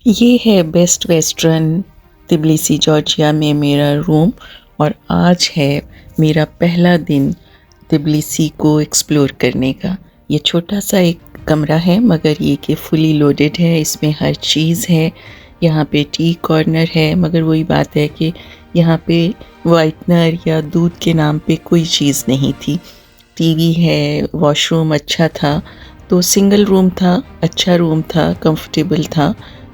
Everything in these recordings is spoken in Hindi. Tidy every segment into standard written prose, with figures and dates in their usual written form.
ये है बेस्ट वेस्टर्न तिब्लिसी जॉर्जिया में मेरा रूम। और आज है मेरा पहला दिन तिब्लिसी को एक्सप्लोर करने का। ये छोटा सा एक कमरा है मगर ये कि फुली लोडेड है, इसमें हर चीज़ है। यहाँ पे टी कॉर्नर है मगर वही बात है कि यहाँ पे वाइटनर या दूध के नाम पे कोई चीज़ नहीं थी। टीवी है, वॉशरूम अच्छा था, तो सिंगल रूम था, अच्छा रूम था, कंफर्टेबल था।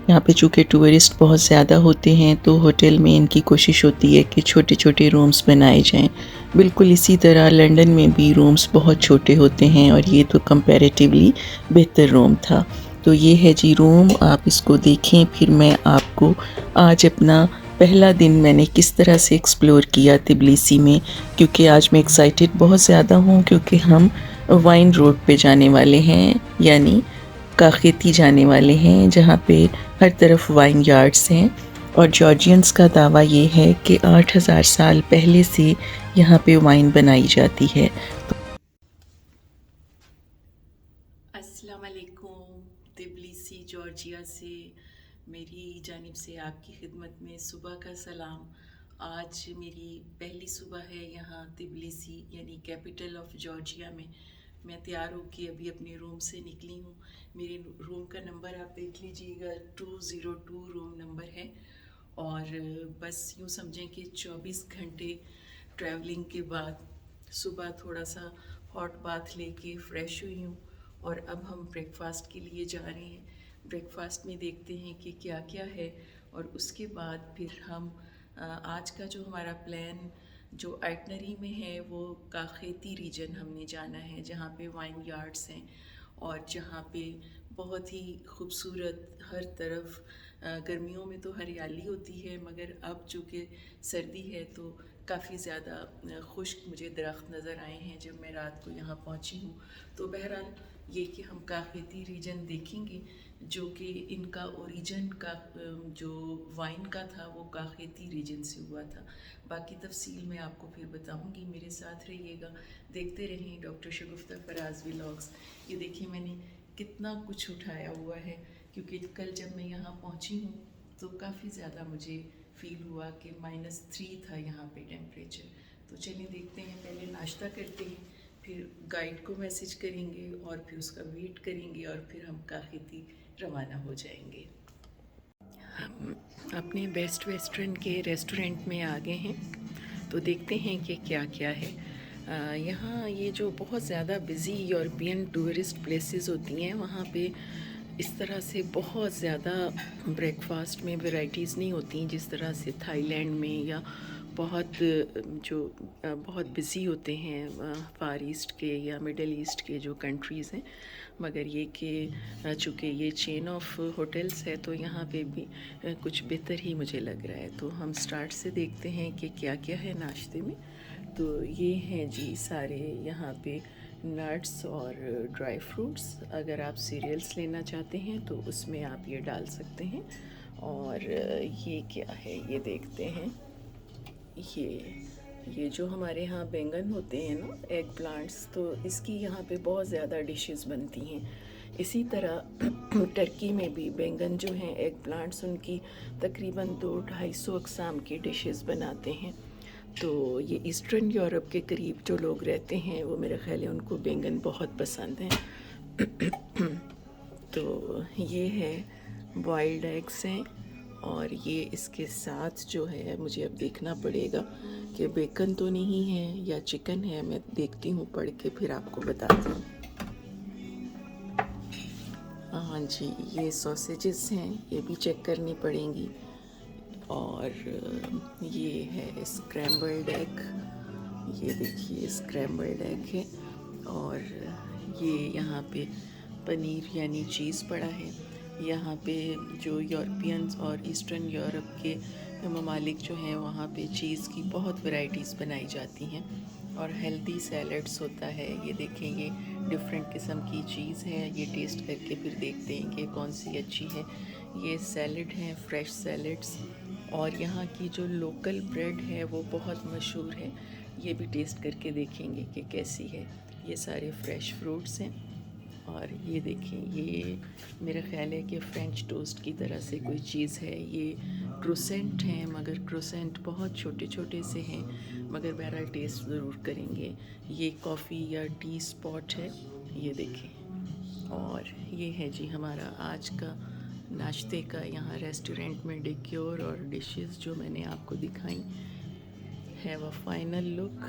यहाँ पे चूँकि टूरिस्ट बहुत ज़्यादा होते हैं तो होटल में इनकी कोशिश होती है कि छोटे छोटे रूम्स बनाए जाएं। बिल्कुल इसी तरह लंदन में भी रूम्स बहुत छोटे होते हैं और ये तो कंपैरेटिवली बेहतर रूम था। तो ये है जी रूम, आप इसको देखें। फिर मैं आपको आज अपना पहला दिन मैंने किस तरह से एक्सप्लोर किया तिब्लिसी में, क्योंकि आज मैं एक्साइटेड बहुत ज़्यादा हूँ क्योंकि हम वाइन रोड पे जाने वाले हैं, यानी काखेती जाने वाले हैं, जहाँ पे हर तरफ वाइन यार्ड्स हैं। और जॉर्जियंस का दावा ये है कि 8000 साल पहले से यहाँ पे वाइन बनाई जाती है। अस्सलाम वालेकुम, तिब्लिसी जॉर्जिया से मेरी जानिब से आपकी खिदमत में सुबह का सलाम। आज मेरी पहली सुबह है यहाँ तिब्लिसी यानी कैपिटल ऑफ जॉर्जिया में। मैं तैयार होकर अभी अपने रूम से निकली हूँ। मेरे रूम का नंबर आप देख लीजिएगा, 202 रूम नंबर है। और बस यूँ समझें कि 24 घंटे ट्रैवलिंग के बाद सुबह थोड़ा सा हॉट बाथ लेके फ़्रेश हुई हूँ और अब हम ब्रेकफास्ट के लिए जा रहे हैं। ब्रेकफास्ट में देखते हैं कि क्या क्या है और उसके बाद फिर हम आज का जो हमारा प्लान जो आइटनरी में है वो काखेती रीजन हमने जाना है, जहाँ पे वाइन यार्ड्स हैं और जहाँ पे बहुत ही खूबसूरत हर तरफ गर्मियों में तो हरियाली होती है मगर अब चूँकि सर्दी है तो काफ़ी ज़्यादा खुश्क मुझे दरख्त नज़र आए हैं जब मैं रात को यहाँ पहुँची हूँ। तो बहरहाल ये कि हम काखेती रीजन देखेंगे, जो कि इनका ओरिजिन का जो वाइन का था वो काखेती रीजन से हुआ था। बाकी तफसील मैं आपको फिर बताऊंगी, मेरे साथ रहिएगा, देखते रहें डॉक्टर शगुफ्ता फराज व्लॉग्स। ये देखिए मैंने कितना कुछ उठाया हुआ है क्योंकि कल जब मैं यहाँ पहुँची हूँ तो काफ़ी ज़्यादा मुझे फ़ील हुआ कि -3 था यहाँ पे टेम्परेचर। तो चलिए देखते हैं, पहले नाश्ता करते हैं, फिर गाइड को मैसेज करेंगे और फिर उसका वेट करेंगे और फिर हम काखेती रवाना हो जाएंगे। हम अपने बेस्ट वेस्टर्न के रेस्टोरेंट में आ गए हैं, तो देखते हैं कि क्या क्या है। यहाँ ये जो बहुत ज़्यादा बिज़ी यूरोपियन टूरिस्ट प्लेसेस होती हैं वहाँ पे इस तरह से बहुत ज़्यादा ब्रेकफास्ट में वैरायटीज़ नहीं होती जिस तरह से थाईलैंड में या बहुत जो बहुत बिज़ी होते हैं फार ईस्ट के या मिडल ईस्ट के जो कंट्रीज़ हैं। मगर ये कि चूँकि ये चेन ऑफ होटल्स है तो यहाँ पे भी कुछ बेहतर ही मुझे लग रहा है। तो हम स्टार्ट से देखते हैं कि क्या क्या है नाश्ते में। तो ये हैं जी सारे यहाँ पे नट्स और ड्राई फ्रूट्स। अगर आप सीरियल्स लेना चाहते हैं तो उसमें आप ये डाल सकते हैं। और ये क्या है ये देखते हैं। ये जो हमारे यहाँ बैंगन होते हैं ना, एग प्लांट्स, तो इसकी यहाँ पे बहुत ज़्यादा डिशेस बनती हैं। इसी तरह टर्की में भी बैंगन जो हैं एग प्लांट्स, उनकी तकरीबन 200-250 अक़साम की डिशेस बनाते हैं। तो ये ईस्टर्न यूरोप के करीब जो लोग रहते हैं वो मेरा ख़्याल है उनको बैंगन बहुत पसंद हैं। तो ये है बॉइल्ड एग्स हैं और ये इसके साथ जो है मुझे अब देखना पड़ेगा कि बेकन तो नहीं है या चिकन है। मैं देखती हूँ पढ़ के फिर आपको बताती हूँ। हाँ जी, ये सॉसेजेस हैं, ये भी चेक करनी पड़ेंगी। और ये है स्क्रैम्बल्ड एग, ये देखिए स्क्रैम्बल्ड एग है। और ये यहाँ पे पनीर यानी चीज़ पड़ा है। यहाँ पे जो यूरोपियंस और ईस्टर्न यूरोप के ममालिक जो हैं वहाँ पे चीज़ की बहुत वैरायटीज़ बनाई जाती हैं और हेल्दी सैलड्स होता है। ये देखें, ये डिफरेंट किस्म की चीज़ है, ये टेस्ट करके फिर देखते हैं कि कौन सी अच्छी है। ये सैलड हैं, फ्रेश सैलड्स। और यहाँ की जो लोकल ब्रेड है वो बहुत मशहूर है, ये भी टेस्ट करके देखेंगे कि कैसी है। ये सारे फ्रेश फ्रूट्स हैं और ये देखें, ये मेरा ख़्याल है कि फ़्रेंच टोस्ट की तरह से कोई चीज़ है। ये क्रोसेंट हैं, मगर क्रोसेंट बहुत छोटे छोटे से हैं, मगर बहरहाल टेस्ट ज़रूर करेंगे। ये कॉफ़ी या टी स्पॉट है, ये देखें। और ये है जी हमारा आज का नाश्ते का यहाँ रेस्टोरेंट में डेक्योर और डिशेस जो मैंने आपको दिखाई। हैव अ फाइनल लुक,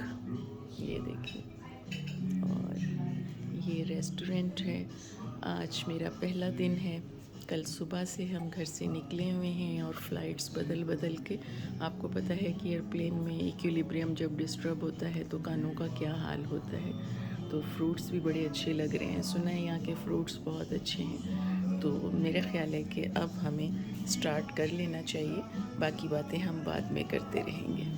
ये देखिए। और ये रेस्टोरेंट है। आज मेरा पहला दिन है। कल सुबह से हम घर से निकले हुए हैं और फ़्लाइट्स बदल बदल के, आपको पता है कि एयरप्लेन में इक्विलिब्रियम जब डिस्टर्ब होता है तो कानों का क्या हाल होता है। तो फ्रूट्स भी बड़े अच्छे लग रहे हैं, सुना है यहाँ के फ्रूट्स बहुत अच्छे हैं। तो मेरा ख़्याल है कि अब हमें स्टार्ट कर लेना चाहिए, बाकी बातें हम बाद में करते रहेंगे।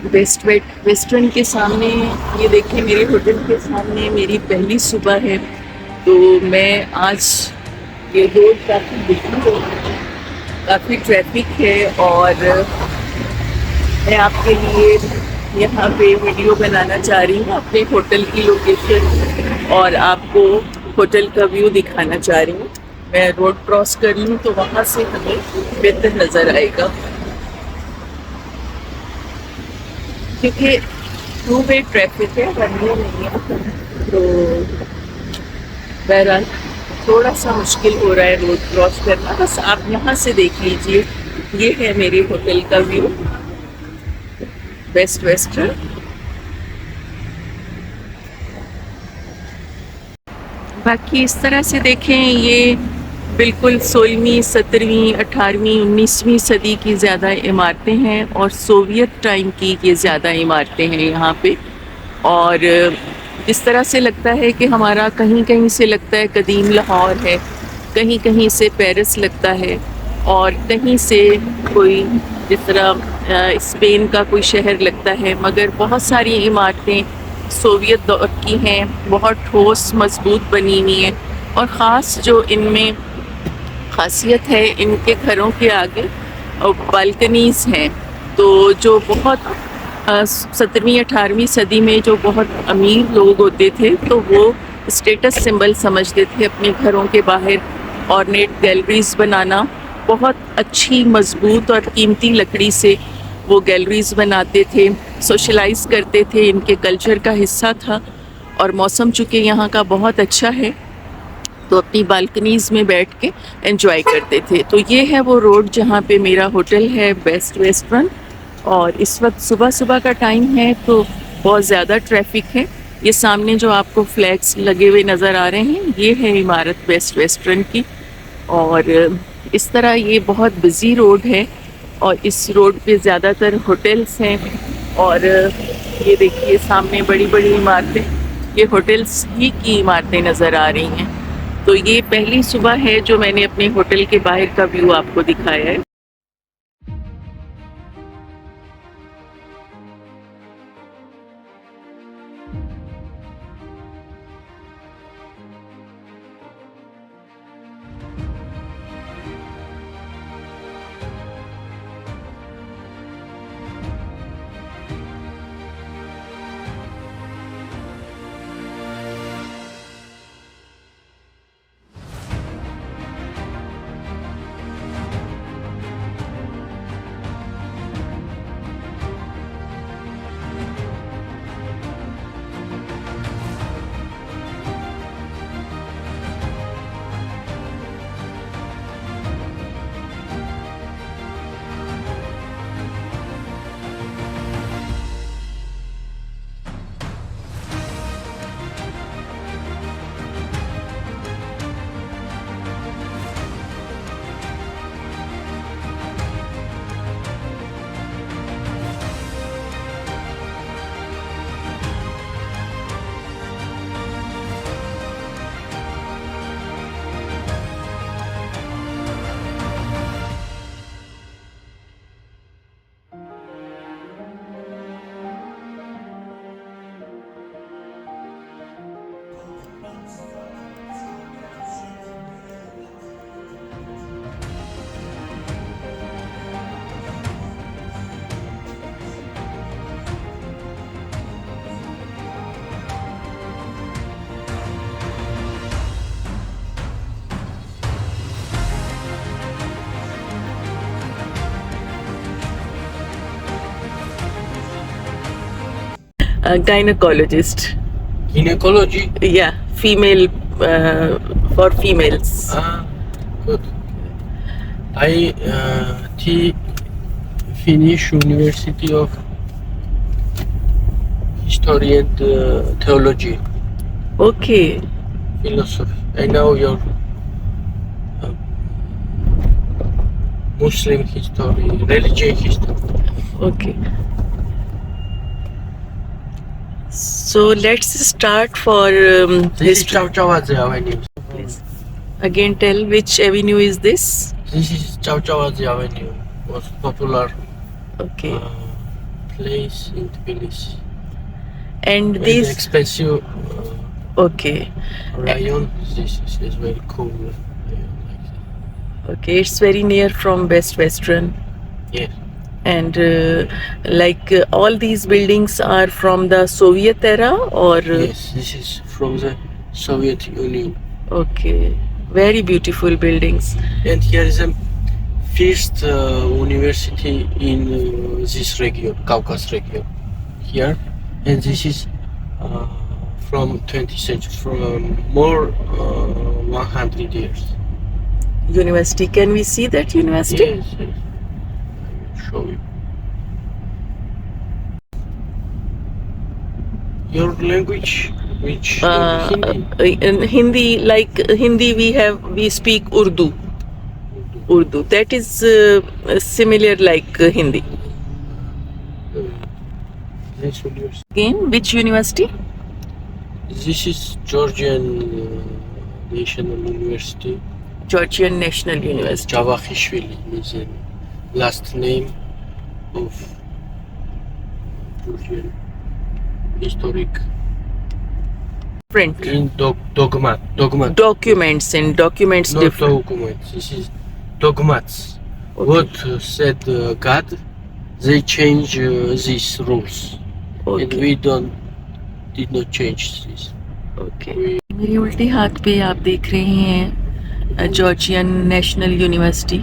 वेस्टर्न के सामने, ये देखिए मेरे होटल के सामने मेरी पहली सुबह है। तो मैं आज, ये रोड काफ़ी बिजी है, काफ़ी ट्रैफिक है, और मैं आपके लिए यहाँ पे वीडियो बनाना चाह रही हूँ अपने होटल की लोकेशन, और आपको होटल का व्यू दिखाना चाह रही हूँ। मैं रोड क्रॉस कर लूँ तो वहाँ से हमें बेहतर नज़र आएगा, क्योंकि टू वे ट्रैफिक है, वन वे नहीं है। तो बहरहाल थोड़ा सा मुश्किल हो रहा है रोड क्रॉस करना। बस आप यहाँ से देख लीजिए, ये है मेरे होटल का व्यू, बेस्ट वेस्टर्न। बाकी इस तरह से देखें, ये बिल्कुल 16वीं 17वीं 18वीं 19वीं सदी की ज़्यादा इमारतें हैं, और सोवियत टाइम की ये ज़्यादा इमारतें हैं यहाँ पे। और इस तरह से लगता है कि हमारा कहीं कहीं से लगता है कदीम लाहौर है, कहीं कहीं से पेरिस लगता है, और कहीं से कोई जिस तरह स्पेन का कोई शहर लगता है। मगर बहुत सारी इमारतें सोवियत दौर की हैं, बहुत ठोस मजबूत बनी हुई हैं। और ख़ास जो इनमें ख़ासियत है, इनके घरों के आगे बालकनीज़ हैं। तो जो बहुत 17वीं 18वीं सदी में जो बहुत अमीर लोग होते थे, तो वो स्टेटस सिंबल समझते थे अपने घरों के बाहर ऑर्नेट गैलरीज़ बनाना। बहुत अच्छी मजबूत और कीमती लकड़ी से वो गैलरीज़ बनाते थे, सोशलाइज करते थे, इनके कल्चर का हिस्सा था। और मौसम चूँकि यहाँ का बहुत अच्छा है, तो अपनी बालकनीज़ में बैठ के एंजॉय करते थे। तो ये है वो रोड जहाँ पे मेरा होटल है, बेस्ट वेस्टर्न। और इस वक्त सुबह सुबह का टाइम है, तो बहुत ज़्यादा ट्रैफिक है। ये सामने जो आपको फ्लैग्स लगे हुए नज़र आ रहे हैं, ये है इमारत बेस्ट वेस्टर्न की। और इस तरह ये बहुत बिज़ी रोड है, और इस रोड पे ज़्यादातर होटल्स हैं। और ये देखिए सामने बड़ी बड़ी इमारतें, ये होटल्स ही की इमारतें नज़र आ रही हैं। तो ये पहली सुबह है जो मैंने अपने होटल के बाहर का व्यू आपको दिखाया है। gynecologist. Gynecology? Yeah, female for females. Good. I finish University of History and Theology, Okay. philosophy. I know your Muslim history, religion history. Okay. So let's start for This is history. Chowchawadze Avenue. Please. Again, tell which avenue is this? This is Chowchawadze Avenue, most popular Okay. place in Tbilisi. And Very this. expensive Okay. rayon. This is very cool rayon, like that. Okay. It's very near from Best Western. Yeah. And all these buildings are from the Soviet era, or Yes, this is from the Soviet Union. okay, very beautiful buildings. And here is a first university in this region, Caucasus region. Here, and this is from 20th century, from more 100 years. University. Can we see that university? Yes, yes. I will show you. Your language, which Hindi? In Hindi, we speak Urdu. Urdu. That is similar like Hindi. This university. Again, which university? This is Georgian National University. Georgian National University. Javakhishvili is the last name of Georgian historic Print. in dogmat. Documents and documents Not different. documents. This is dogmats. Okay. What said God, they change these rules, and Okay. we did not change this. Okay मेरे उल्टे हाथ पे आप देख रहे हैं जॉर्जियन नेशनल यूनिवर्सिटी,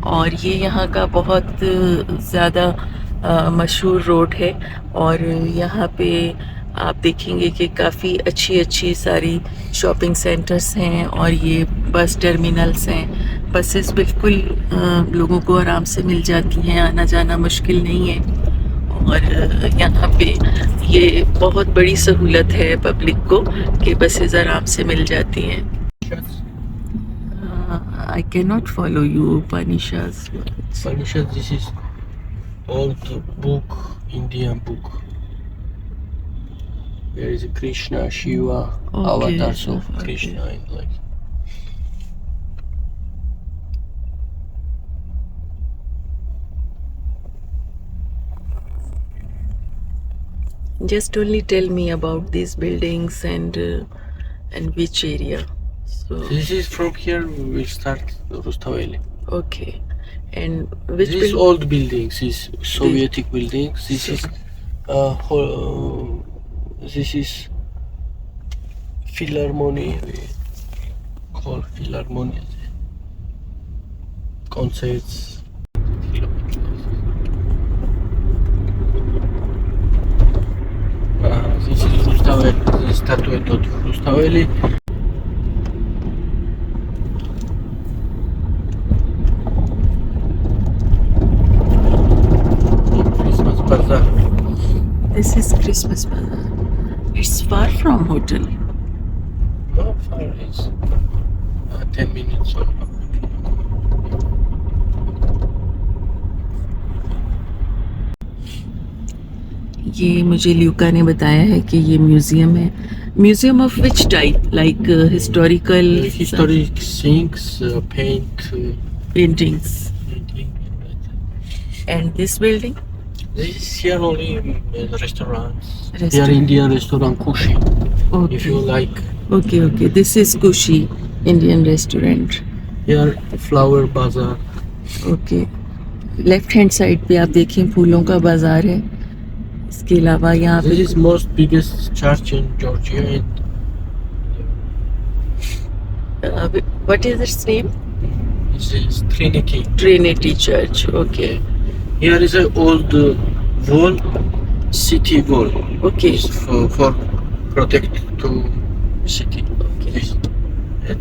और ये यहाँ का बहुत ज़्यादा मशहूर रोड है। और यहाँ पे आप देखेंगे कि काफ़ी अच्छी अच्छी सारी शॉपिंग सेंटर्स हैं, और ये बस टर्मिनल्स हैं। बसेस बिल्कुल लोगों को आराम से मिल जाती हैं, आना जाना मुश्किल नहीं है। और यहाँ पे ये बहुत बड़ी सहूलत है पब्लिक को कि बसेस आराम से मिल जाती हैं। I can not follow you Panisha's. Panisha, this is old book, Indian book. There is a Krishna, Shiva, Okay. avatars of Okay. Krishna, and like. Just only tell me about these buildings and which area. So This is from here we start Rustaveli. okay, and which These old buildings is Soviet buildings. This is this is Philharmonie. We call Philharmonie concerts. This is Rustaveli. This is statuette of Rustaveli. Christmas bazaar. This is Christmas bazaar. It's far from hotel. No, far is 10 minutes or. ये मुझे ल्यूका ने बताया है कि ये म्यूजियम है। Museum of which type, like historical Historic things, paint, paintings. painting. And this building? This is here only restaurants. Here Restaurant. Indian restaurant Kushi. If you like. Okay okay, this is Kushi Indian restaurant. Here flower bazaar. Okay, left hand side पे आप देखें फूलों का बाजार है। इसके अलावा यहाँ This पे is most biggest church in Georgia. What is it's name? This is Trinity. Trinity church. Okay. Here is an old wall city wall. Okay. Is for protect to city. Okay. This, and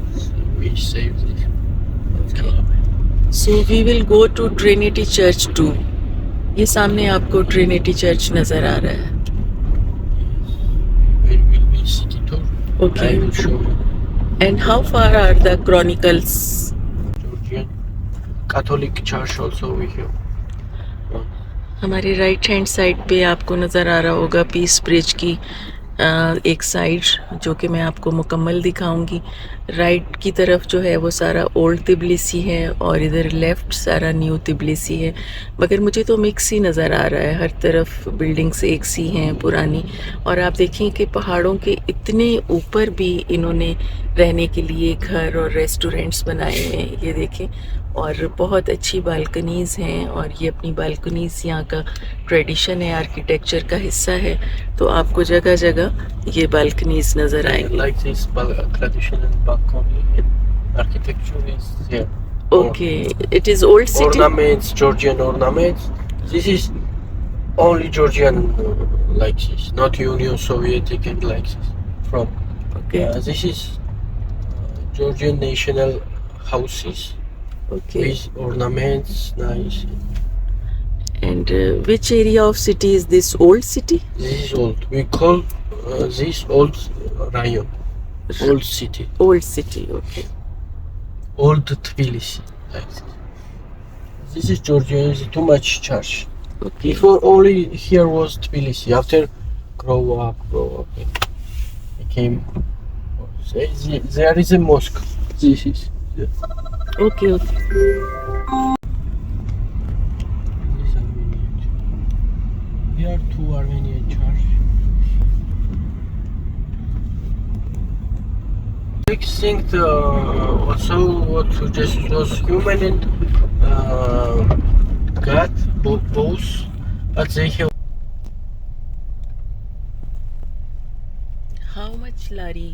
we save this. Okay. So we will go to Trinity Church too. ये सामने आपको ट्रिनिटी चर्च नजर आ रहा है. When will be city tour, Okay. I will show you. And how far are the Chronicles? Georgian Catholic Church also we have. हमारे राइट हैंड साइड पे आपको नज़र आ रहा होगा पीस ब्रिज की एक साइड, जो कि मैं आपको मुकम्मल दिखाऊंगी. राइट की तरफ जो है वो सारा ओल्ड तिबलिसी है और इधर लेफ़्ट सारा न्यू तिबलिसी है. मगर मुझे तो मिक्स ही नज़र आ रहा है, हर तरफ बिल्डिंग्स एक सी हैं पुरानी. और आप देखें कि पहाड़ों के इतने ऊपर भी इन्होंने रहने के लिए घर और रेस्टोरेंट्स बनाए हुए हैं, ये देखें. और बहुत अच्छी बालकनीज़ हैं और ये अपनी बालकनीज़ यहाँ का ट्रेडिशन है, आर्किटेक्चर का हिस्सा है. तो आपको जगह जगह ये बालकनीज़ नज़र आएंगी. Like this traditional balcony and architecture is here. Okay, it is old city. Ornaments, Georgian ornaments. This is only Georgian like this, not Union Soviet and like this. From okay this is Georgian national houses okay. with ornaments, nice. And which area of city is this old city? This is old. We call this old rayon, old city, old city. Okay old Tbilisi. Like this. This is Georgia. Is too much church. Okay. Before only here was Tbilisi. After grow up, and became. There is a mosque. This is. Okay okay. This Armenian. There are two Armenian church. Extinct also what Jesus was human and God both, but they have. How much lari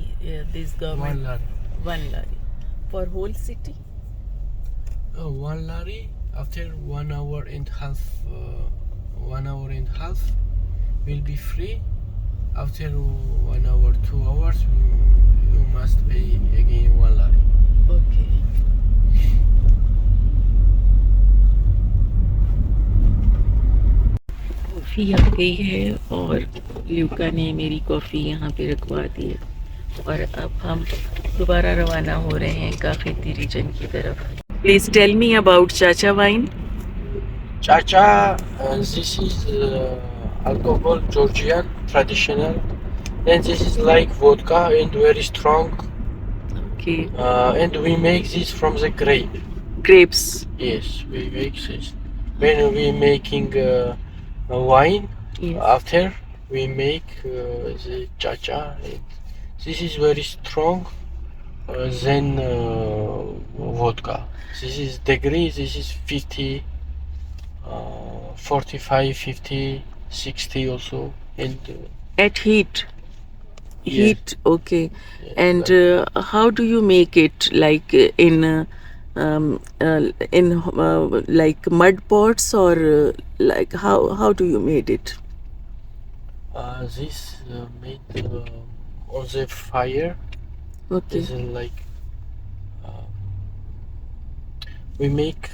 this government? One lari. One lari for whole city? One lari after 1 hour and half. 1 hour and half will be free. After 1 hour, 2 hours, you must pay again 1 lari. Okay. Coffee आ गई है और ल्यूका ने मेरी कॉफ़ी यहाँ पे रखवा दी है. और अब हम दोबारा रवाना हो रहे हैं काफेती रीजन की तरफ. प्लीज टेल मी अबाउट चाचा wine. Chacha, this is alcohol, Georgian, traditional. And this is like vodka and very strong. Okay. And we make this from the grape. Grapes. Yes, we make this. When we making wine, after we make the chacha. And this is very strong. Then vodka. This is degree. This is 50, 45, 50, 60 also. And At heat. Yes. Heat. Okay. yes, And like- how do you make it? Like in like mud pots or like how do you made it? this made on the fire. Okay. This is like we make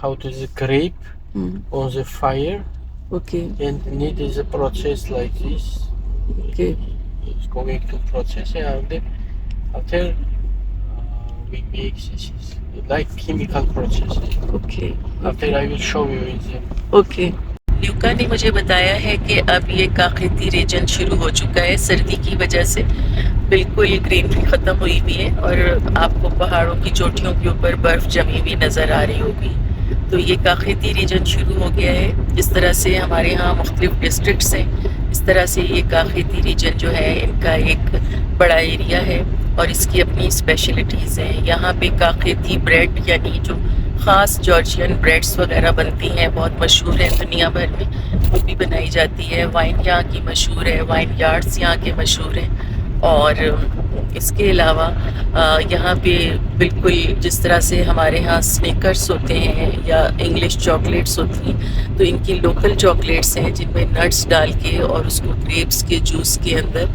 how to the grape Hmm. on the fire Okay. and need is a process like this. Okay. It's going to process and then after we make this is like chemical process. Okay. After I will show you in the okay. Luca ने मुझे बताया है कि अब ये काकती रीजन शुरू हो चुका है. सर्दी की वजह से बिल्कुल ग्रीनरी ख़त्म हुई हुई है और आपको पहाड़ों की चोटियों के ऊपर बर्फ़ जमी हुई नज़र आ रही होगी. तो ये काकती रीजन शुरू हो गया है. जिस तरह से हमारे यहाँ मुख्तलिफ डिस्ट्रिक्ट्स हैं, इस तरह से ये काकती रीजन जो है इनका एक बड़ा एरिया है और इसकी अपनी स्पेशलिटीज़ हैं. यहाँ पे काकती ब्रेड यानी जो ख़ास जॉर्जियन ब्रेड्स वगैरह बनती हैं, बहुत मशहूर हैं दुनिया भर में, वो भी बनाई जाती है. वाइन यहाँ की मशहूर है, वाइन यार्ड्स यहाँ के मशहूर हैं. और इसके अलावा यहाँ पे बिल्कुल जिस तरह से हमारे यहाँ स्निकर्स होते हैं या इंग्लिश चॉकलेट्स होती हैं, तो इनकी लोकल चॉकलेट्स हैं जिनमें नट्स डाल के और उसको ग्रेप्स के जूस के अंदर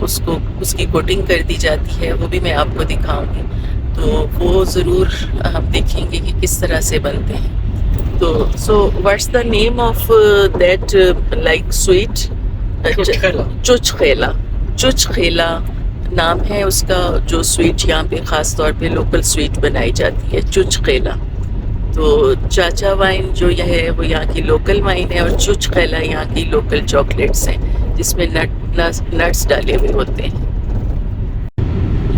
उसको उसकी कोटिंग कर दी जाती है, वो भी मैं आपको दिखाऊंगी। तो वो ज़रूर हम देखेंगे कि किस तरह से बनते हैं। तो so what's the name of that like sweet? Churchkhela. Churchkhela नाम है उसका, जो स्वीट यहाँ पे ख़ास तौर पे लोकल स्वीट बनाई जाती है, चुचखेला। तो चाचा वाइन जो यह है वो यहाँ की लोकल वाइन है, और चुचखेला यहाँ की लोकल चॉकलेट्स हैं जिसमें नट्स डाले हुए होते हैं।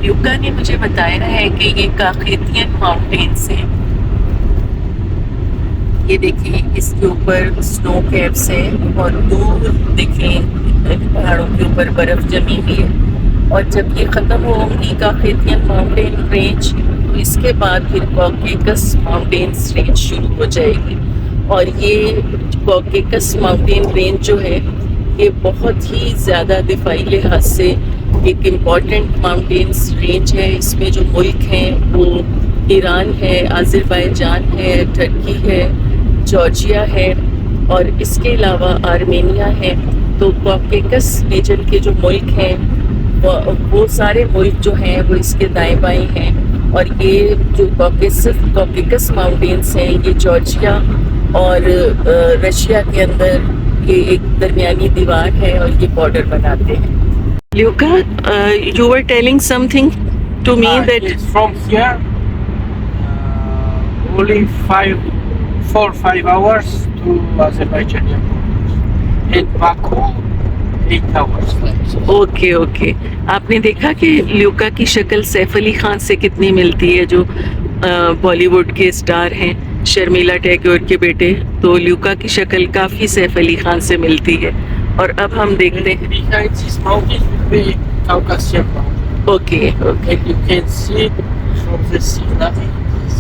युका ने मुझे बताया है कि ये काखेतियन माउंटेन्स हैं। ये देखिए इसके ऊपर स्नो कैप्स हैं और दूर देखें पहाड़ों के ऊपर बर्फ जमी हुई है। और जब ये ख़त्म होगी काखेतियन माउंटेन रेंज, तो इसके बाद फिर कॉकेकस माउंटेन्स रेंज शुरू हो जाएगी। और ये कॉकेकस माउंटेन रेंज जो है ये बहुत ही ज़्यादा दिफाई लिहाज से एक इम्पॉर्टेंट माउंटेन्स रेंज है। इसमें जो मुल्क हैं वो ईरान है, आज़रबाईजान है, टर्की है, जॉर्जिया है और इसके अलावा आर्मेनिया है। तो कॉकेकस रीजन के जो मुल्क हैं वो सारे मुल्क जो हैं वो इसके दाएं बाएं हैं। और ये जो कॉकेकस माउंटेन्स हैं ये जॉर्जिया और रशिया के अंदर ये एक दरमियानी दीवार है और ये बॉर्डर बनाते हैं। Luca, you were telling something to me that It's from here only 4-5 hours to Azerbaijanian borders. In Baku 8 hours. Okay okay, आपने देखा कि ल्यूका की शक्ल सैफ अली खान से कितनी मिलती है, जो बॉलीवुड के स्टार हैं, शर्मिला टैगोर के बेटे। तो ल्यूका की शक्ल काफ़ी सैफ अली खान से मिलती है। और अब हम देखते हैं। Behind this mountain will be Caucasian mountain. Okay okay And you can see from the sea that it is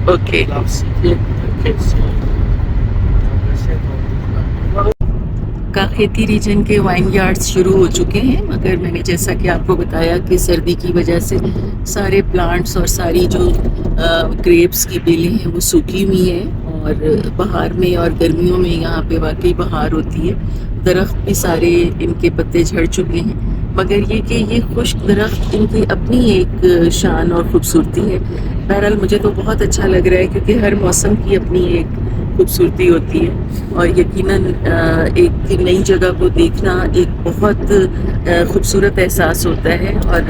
okay Love City. You can see Caucasian mountain. Kakheti region के वाइन यार्ड्स शुरू हो चुके हैं, मगर मैंने जैसा कि आपको बताया कि सर्दी की वजह से सारे प्लांट्स और सारी जो ग्रेप्स की बेलें हैं वो सूखी हुई हैं। और बहार में और गर्मियों में यहाँ पे वाकई बहार होती है, दरख्त भी सारे इनके पत्ते झड़ चुके हैं। मगर ये कि ये खुश्क दरख्त इनकी अपनी एक शान और ख़ूबसूरती है। बहरहाल मुझे तो बहुत अच्छा लग रहा है क्योंकि हर मौसम की अपनी एक खूबसूरती होती है। और यकीनन एक नई जगह को देखना एक बहुत खूबसूरत एहसास होता है। और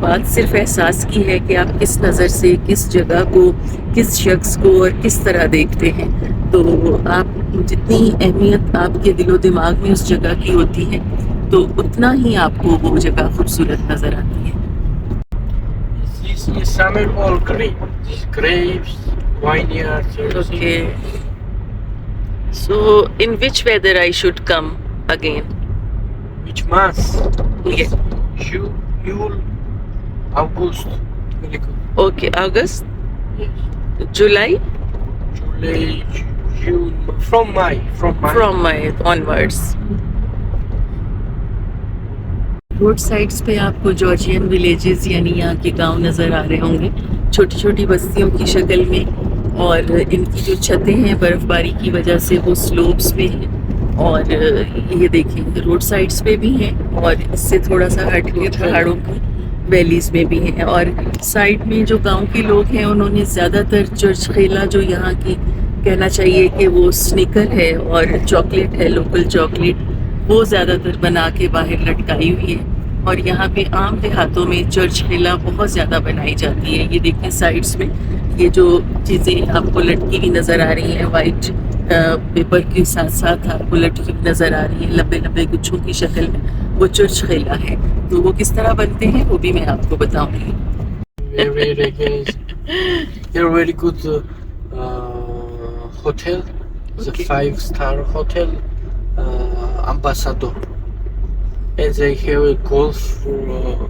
बात सिर्फ एहसास की है कि आप किस नज़र से किस जगह को, किस शख्स को और किस तरह देखते हैं। तो आप जितनी अहमियत आपके दिलो दिमाग में उस जगह की होती है तो उतना ही आपको वो जगह खूबसूरत नज़र आती है। This is summer all grape. These grapes, vineyards, everything. Okay. So in which weather I should come again? Which month? Yeah. June, August. Very good. Okay, August, Yes. July, July, June. From May. from May onwards. Road sides पे आपको जॉर्जियन विलेजेस यानी यहाँ के गांव नज़र आ रहे होंगे, छोटी छोटी बस्तियों की शक्ल में। और इनकी जो छतें हैं बर्फ़बारी की वजह से वो स्लोप्स में हैं। और ये देखें रोड साइड्स पे भी हैं और इससे थोड़ा सा हट के पहाड़ों की वैलीज़ में भी हैं। और साइड में जो गांव के लोग हैं उन्होंने ज़्यादातर चुचखेला, जो यहाँ की कहना चाहिए कि वो स्निकर है और चॉकलेट है, लोकल चॉकलेट, वो ज़्यादातर बना के बाहर लटकाई हुई है। और यहाँ पे आम देहातों में चुचखेला बहुत ज़्यादा बनाई जाती है। ये देखें साइड्स में ये जो चीज़ें आपको लटकी हुई नज़र आ रही हैं, वाइट पेपर के साथ साथ आपको लटकी हुई नज़र आ रही है लंबे लंबे गुच्छों की शक्ल में, वो चुचखेला है। तो वो किस तरह बनते हैं वो भी मैं आपको बताऊंगी। They're very good hotel. It's Okay. a 5-star hotel, Ambassador. And they have a golf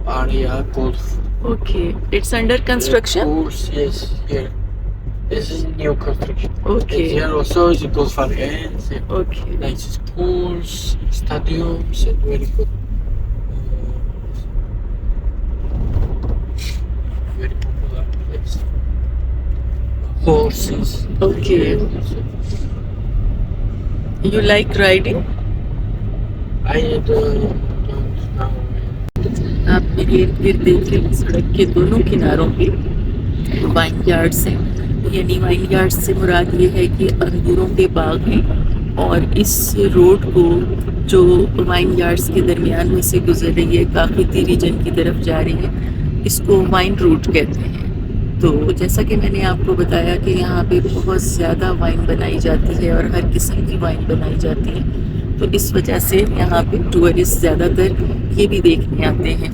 area, golf okay, it's under construction. course. Yes, here. This is new construction. Okay. And here also is a golf area and okay nice pools, stadiums, and very good horses. Okay. You like riding? I don't know. आप मेरे इर्द गिर्द देखें, सड़क के दोनों किनारों पे वाइन यार्ड्स हैं। यानी वाइन यार्ड्स से मुराद ये है कि अंगूरों के बाग हैं और इस रोड को जो वाइन यार्ड्स के दरमियान में से गुजर रही है, काफी रीजन की तरफ जा रही है, इसको वाइन रूट कहते हैं। तो जैसा कि मैंने आपको बताया कि यहाँ पे बहुत ज़्यादा वाइन बनाई जाती है और हर किस्म की वाइन बनाई जाती है, तो इस वजह से यहाँ पे टूरिस्ट ज़्यादातर ये भी देखने आते हैं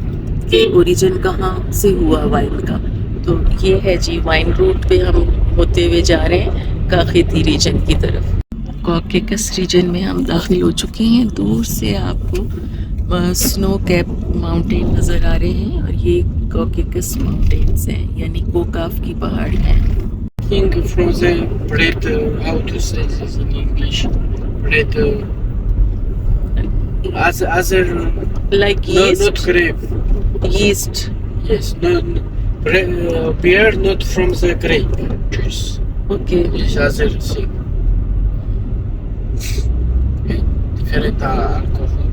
कि ओरिजिन कहाँ से हुआ वाइन का। तो ये है जी, वाइन रूट पे हम होते हुए जा रहे हैं काखेती रीजन की तरफ। कॉकेकस रीजन में हम दाखिल हो चुके हैं। दूर से आपको स्नो कैप माउंटेन नज़र आ रहे हैं और ये कॉकेकस माउंटेन्स हैं, यानी कोकाफ की पहाड़ हैं। Think from the bread, how to say this in English? Bread, other, Like no, yeast? not grape. Yeast. Yes, no, beer not from the grape juice. Okay. It's other thing. Different alcohol.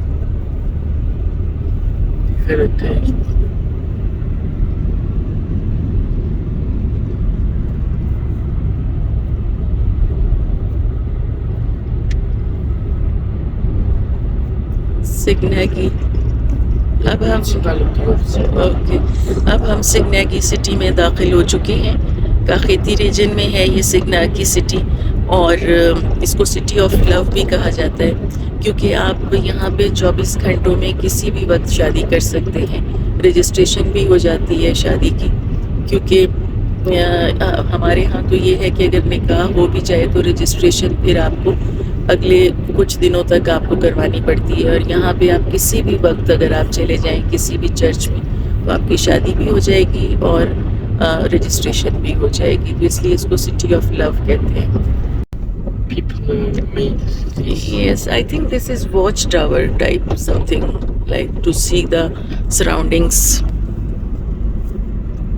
Different taste. सिग्नेगी। अब हम Municipality of the ओके, अब हम सिग्नेगी सिटी में दाखिल हो चुके हैं। काखेती रीजन में है ये सिग्नेगी सिटी और इसको सिटी ऑफ लव भी कहा जाता है, क्योंकि आप यहाँ पे 24 घंटों में किसी भी वक्त शादी कर सकते हैं। रजिस्ट्रेशन भी हो जाती है शादी की, क्योंकि हमारे यहाँ तो ये है कि अगर निकाह हो भी जाए तो रजिस्ट्रेशन फिर आपको अगले कुछ दिनों तक आपको करवानी पड़ती है। और यहाँ पे आप किसी भी वक्त अगर आप चले जाएं किसी भी चर्च में, तो आपकी शादी भी हो जाएगी और रजिस्ट्रेशन भी हो जाएगी। तो इसलिए इसको सिटी ऑफ लव कहते हैं। people made this. Yes, I think this is watchtower type something, like to see the surroundings.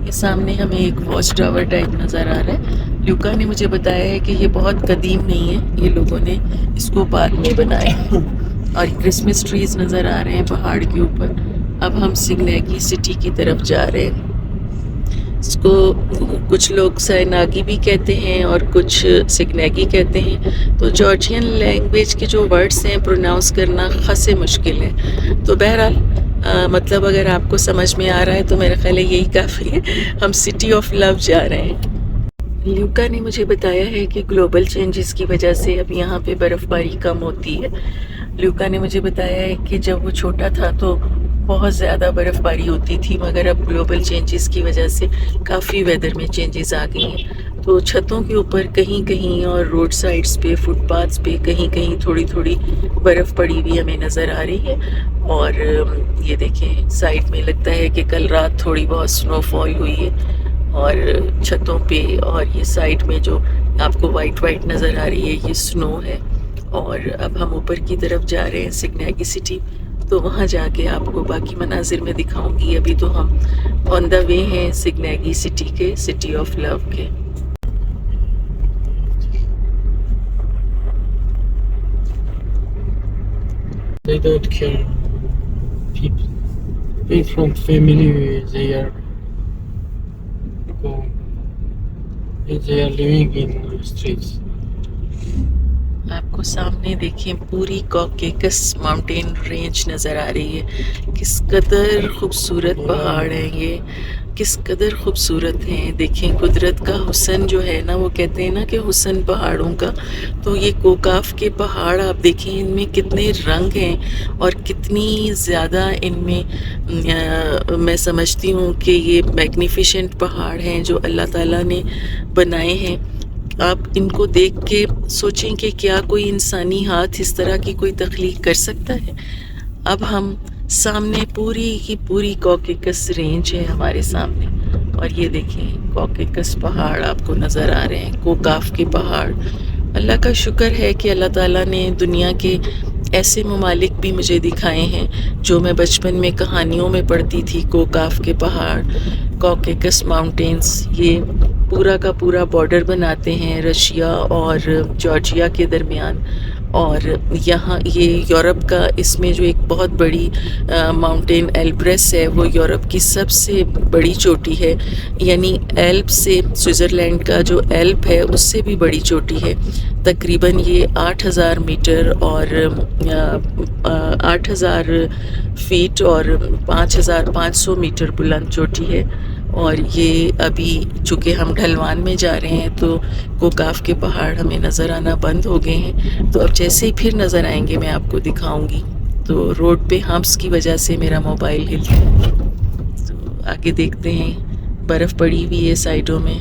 ये सामने हमें एक वॉच टावर टाइप नज़र आ रहा है। ल्यूका ने मुझे बताया है कि ये बहुत कदीम नहीं है, ये लोगों ने इसको बाद में बनाया है। और क्रिसमस ट्रीज नज़र आ रहे हैं पहाड़ के ऊपर। अब हम सिग्नेगी सिटी की तरफ जा रहे हैं। इसको कुछ लोग सैनागी भी कहते हैं और कुछ सिग्नेगी कहते हैं। तो जॉर्जियन लैंग्वेज के जो वर्ड्स हैं प्रोनाउंस करना खासे मुश्किल है। तो बहरहाल मतलब अगर आपको समझ में आ रहा है तो मेरा ख्याल है यही काफ़ी है। हम सिटी ऑफ लव जा रहे हैं। ल्यूका ने मुझे बताया है कि ग्लोबल चेंजेस की वजह से अब यहाँ पे बर्फ़बारी कम होती है। ल्यूका ने मुझे बताया है कि जब वो छोटा था तो बहुत ज़्यादा बर्फ़बारी होती थी, मगर अब ग्लोबल चेंजेस की वजह से काफ़ी वेदर में चेंजेस आ गई हैं। तो छतों के ऊपर कहीं कहीं और रोड साइड्स पे, फुटपाथ्स पे कहीं कहीं थोड़ी थोड़ी बर्फ़ पड़ी हुई हमें नज़र आ रही है। और ये देखें, साइड में लगता है कि कल रात थोड़ी बहुत स्नोफॉल हुई है और छतों पे, और ये साइड में जो आपको वाइट वाइट नज़र आ रही है ये स्नो है। और अब हम ऊपर की तरफ जा रहे हैं सिग्नेगी सिटी, तो वहाँ जाके आपको बाकी मनाजिर में दिखाऊंगी। अभी तो हम ऑन द वे हैं सिग्नेगी सिटी के, सिटी ऑफ लव के। They don't care. People, being from family, they are going. They are living in streets. आपको सामने देखें पूरी कॉकेकस माउंटेन रेंज नज़र आ रही है। किस कदर खूबसूरत पहाड़ हैं ये, किस कदर खूबसूरत हैं। देखें कुदरत का हुस्न जो है ना, वो कहते हैं ना कि हुस्न पहाड़ों का। तो ये कोकाफ के पहाड़ आप देखें, इनमें कितने रंग हैं और कितनी ज़्यादा इनमें मैं समझती हूँ कि ये मैग्निफिसेंट पहाड़ हैं जो अल्लाह ताला ने बनाए हैं। आप इनको देख के सोचें कि क्या कोई इंसानी हाथ इस तरह की कोई तख्लीक कर सकता है। अब हम सामने पूरी की पूरी कॉकेकस रेंज है हमारे सामने, और ये देखें कॉकेकस पहाड़ आपको नज़र आ रहे हैं, कोकाफ के पहाड़। अल्लाह का शुक्र है कि अल्लाह ताला ने दुनिया के ऐसे ममालिक भी मुझे दिखाए हैं जो मैं बचपन में कहानियों में पढ़ती थी। कोकाफ के पहाड़, कॉकेकस माउंटेन्स, ये पूरा का पूरा बॉर्डर बनाते हैं रशिया और जॉर्जिया के दरमियान। और यहाँ ये यूरोप का, इसमें जो एक बहुत बड़ी माउंटेन एल्ब्रेस है, वो यूरोप की सबसे बड़ी चोटी है। यानी एल्प से, स्विट्ज़रलैंड का जो एल्प है उससे भी बड़ी चोटी है। तकरीबन ये 8000 मीटर और 8000 फीट और 5500 मीटर बुलंद चोटी है। और ये अभी चूँकि हम ढलवान में जा रहे हैं तो कोकाफ के पहाड़ हमें नज़र आना बंद हो गए हैं। तो अब जैसे ही फिर नज़र आएंगे मैं आपको दिखाऊंगी। तो रोड पे हम्प्स की वजह से मेरा मोबाइल हिल गया। तो आगे देखते हैं, बर्फ़ पड़ी हुई है साइडों में।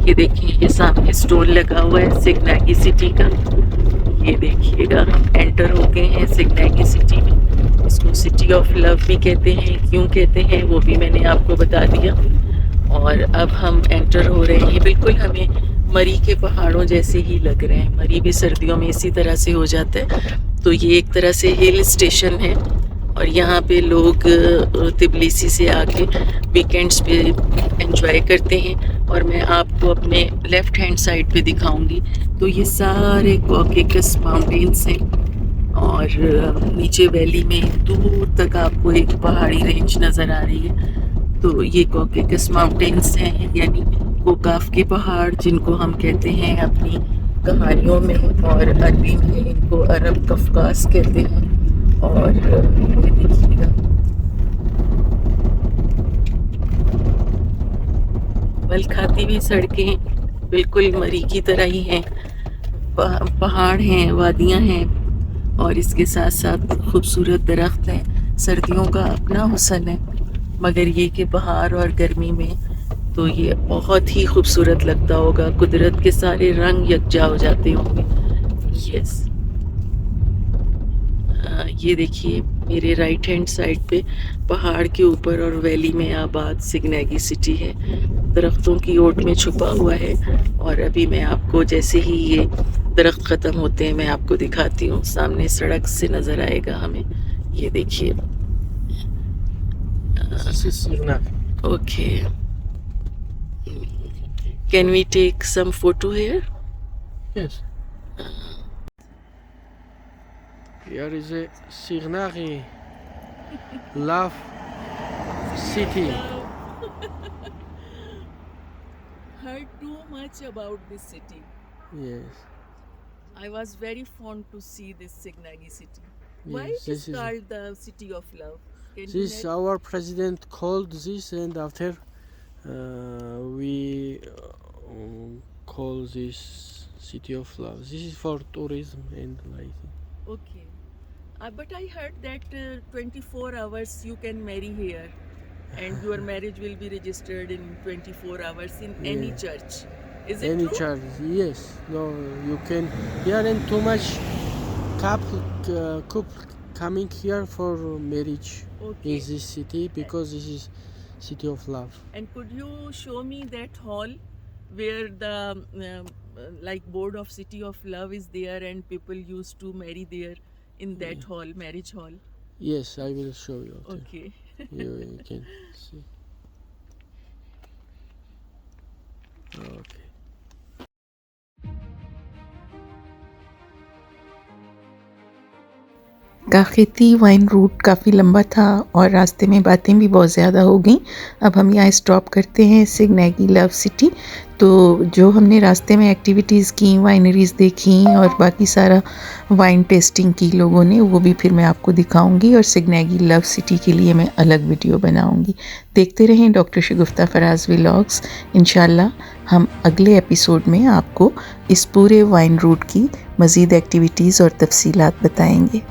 ये देखिए, ये सामने स्टोर लगा हुआ है सिग्नैगी सिटी का। ये देखिएगा, हम एंटर हो गए हैं सिग्नैगी सिटी में। इसको सिटी ऑफ लव भी कहते हैं, क्यों कहते हैं वो भी मैंने आपको बता दिया। और अब हम एंटर हो रहे हैं। ये बिल्कुल हमें मरी के पहाड़ों जैसे ही लग रहे हैं। मरी भी सर्दियों में इसी तरह से हो जाता है। तो ये एक तरह से हिल स्टेशन है और यहाँ पे लोग तिबलिसी से आके वीकेंड्स पे एंजॉय करते हैं। और मैं आपको अपने लेफ़्ट हैंड साइड पे दिखाऊंगी। तो ये सारे कॉकेकस माउंटेन्स हैं और नीचे वैली में दूर तक आपको एक पहाड़ी रेंज नज़र आ रही है। तो ये कॉकेकस माउंटेन्स हैं, यानी कोकाफ के पहाड़, जिनको हम कहते हैं अपनी कहानियों में और अरबी में इनको अरब कफकास कहते हैं। और ये देखिएगा, बल खाती हुई सड़कें बिल्कुल मरी की तरह ही हैं। पहाड़ हैं, वादियाँ हैं और इसके साथ साथ खूबसूरत दरख्त हैं। सर्दियों का अपना हुस्न है, मगर ये कि बहार और गर्मी में तो ये बहुत ही खूबसूरत लगता होगा। कुदरत के सारे रंग यकजा हो जाते होंगे। यस, ये देखिए मेरे राइट हैंड साइड पे पहाड़ के ऊपर और वैली में आबाद सिग्नैगी सिटी है। दरख्तों की ओट में छुपा हुआ है। और अभी मैं आपको, जैसे ही ये दरख्त ख़त्म होते हैं, मैं आपको दिखाती हूँ। सामने सड़क से नज़र आएगा हमें, ये देखिए। Okay, can we take some photo here? Yes. Here is a Signagi Love City. Heard too much about this city. Yes. I was very fond to see this Signagi city. Why Yes, it is this is- called the city of love? Can you This let- our president called this, and after we call this city of love. This is for tourism and lighting. Okay. But I heard that 24 hours you can marry here and your marriage will be registered in 24 hours in any Yeah. church. Is it Any true? charge? Yes. No, you can. Here and too much couple coming here for marriage Okay. in this city because this is city of love. And could you show me that hall where the like board of City of Love is there and people used to marry there in that hall, marriage hall? Yes, I will show you. Okay. You can see. Okay. Kakheti wine route काफ़ी लंबा था और रास्ते में बातें भी बहुत ज़्यादा हो गई। अब हम यहाँ स्टॉप करते हैं सिग्नैगी लव सिटी। तो जो हमने रास्ते में एक्टिविटीज़ की, वाइनरीज़ देखी और बाकी सारा वाइन टेस्टिंग की लोगों ने, वो भी फिर मैं आपको दिखाऊंगी और सिग्नैगी लव सिटी के लिए मैं अलग वीडियो बनाऊंगी। देखते रहें डॉक्टर शगुफ्ता फराज व्लॉग्स। इंशाल्लाह हम अगले एपिसोड में आपको इस पूरे वाइन रूट की मज़ीद एक्टिविटीज़ और तफसीलात बताएंगे।